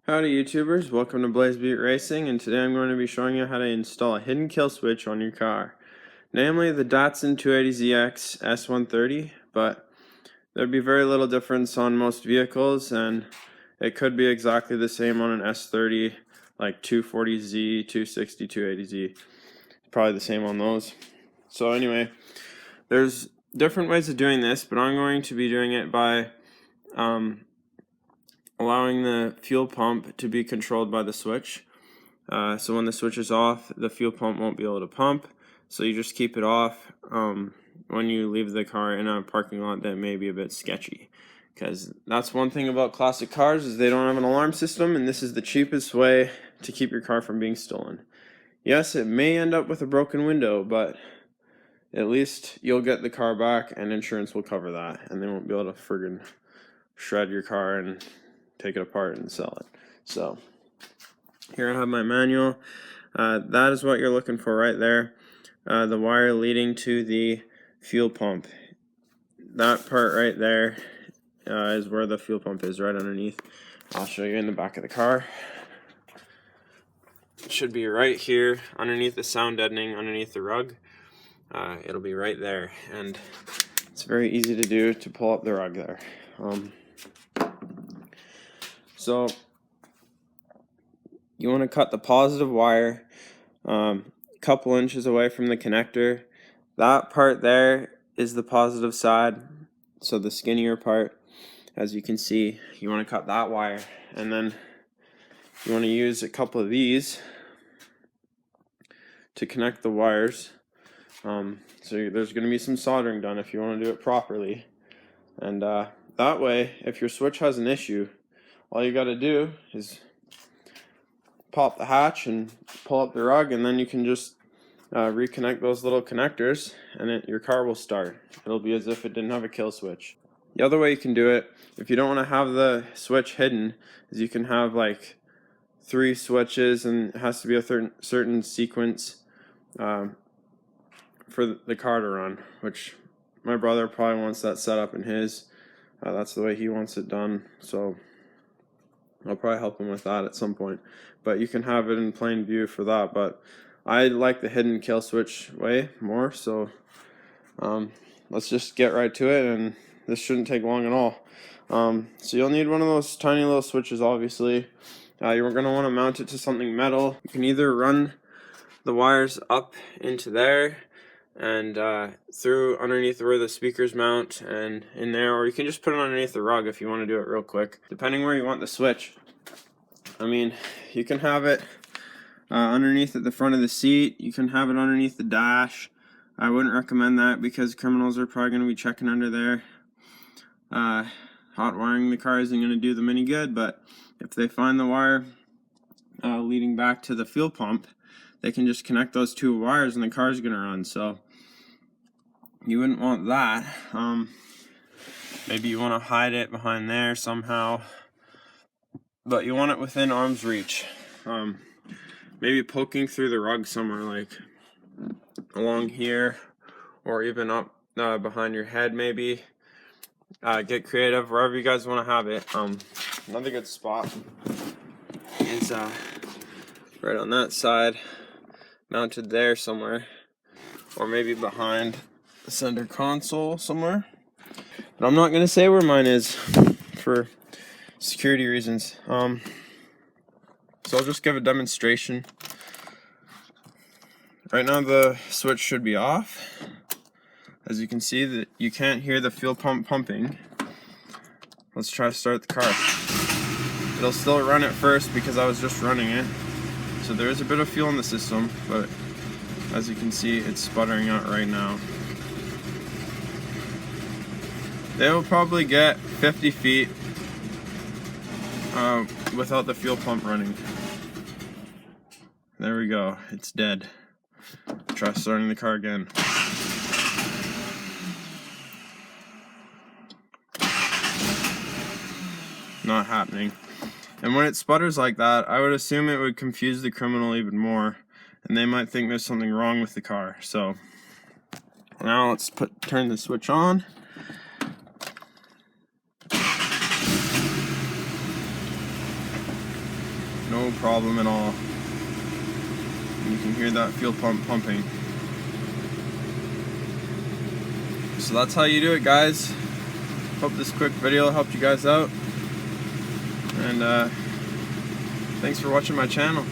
Howdy YouTubers, welcome to Blazebeat Racing, and today I'm going to be showing you how to install a hidden kill switch on your car. Namely the Datsun 280ZX S130, but there'd be very little difference on most vehicles, and it could be exactly the same on an S30, like 240Z, 260, 280Z. Probably the same on those. So anyway, there's different ways of doing this, but I'm going to be doing it by allowing the fuel pump to be controlled by the switch. So when the switch is off, the fuel pump won't be able to pump. So you just keep it off when you leave the car in a parking lot that may be a bit sketchy. Because that's one thing about classic cars, is they don't have an alarm system, and this is the cheapest way to keep your car from being stolen. Yes, it may end up with a broken window, but at least you'll get the car back and insurance will cover that, and they won't be able to friggin' shred your car and take it apart and sell it. So here I have my manual. That is what you're looking for right there. The wire leading to the fuel pump. That part right there is where the fuel pump is, right underneath. I'll show you in the back of the car. It should be right here underneath the sound deadening, underneath the rug. It'll be right there, and it's very easy to do, to pull up the rug there. So you want to cut the positive wire a couple inches away from the connector. That part there is the positive side, so the skinnier part. As you can see, you want to cut that wire, and then you want to use a couple of these to connect the wires. So there's going to be some soldering done if you want to do it properly, and that way, if your switch has an issue, all you got to do is pop the hatch and pull up the rug, and then you can just reconnect those little connectors, and your car will start. It'll be as if it didn't have a kill switch. The other way you can do it, if you don't want to have the switch hidden, is you can have like 3 switches, and it has to be a certain sequence for the car to run, which my brother probably wants that set up in his. That's the way he wants it done, so I'll probably help him with that at some point. But you can have it in plain view for that, but I like the hidden kill switch way more, so let's just get right to it, and this shouldn't take long at all. So you'll need one of those tiny little switches, obviously. You're going to want to mount it to something metal. You can either run the wires up into there and through underneath where the speakers mount and in there, or you can just put it underneath the rug if you want to do it real quick, depending where you want the switch. I mean, you can have it underneath at the front of the seat, you can have it underneath the dash. I wouldn't recommend that because criminals are probably going to be checking under there. Hot wiring the car isn't going to do them any good, but if they find the wire leading back to the fuel pump, they can just connect those 2 wires and the car's going to run. So you wouldn't want that. Maybe you want to hide it behind there somehow, but you want it within arm's reach. Maybe poking through the rug somewhere, like along here, or even up behind your head maybe. Get creative wherever you guys want to have it. Another good spot is right on that side, mounted there somewhere, or maybe behind the center console somewhere. But I'm not going to say where mine is for security reasons. So I'll just give a demonstration. Right now the switch should be off. As you can see, that you can't hear the fuel pump pumping. Let's try to start the car. It'll still run at first because I was just running it. So there is a bit of fuel in the system, but as you can see, it's sputtering out right now. They will probably get 50 feet without the fuel pump running. There we go, it's dead. Try starting the car again. Not happening. And when it sputters like that, I would assume it would confuse the criminal even more, and they might think there's something wrong with the car. So now let's turn the switch on. no problem at all. And you can hear that fuel pump pumping. So that's how you do it, guys. Hope this quick video helped you guys out. And thanks for watching my channel.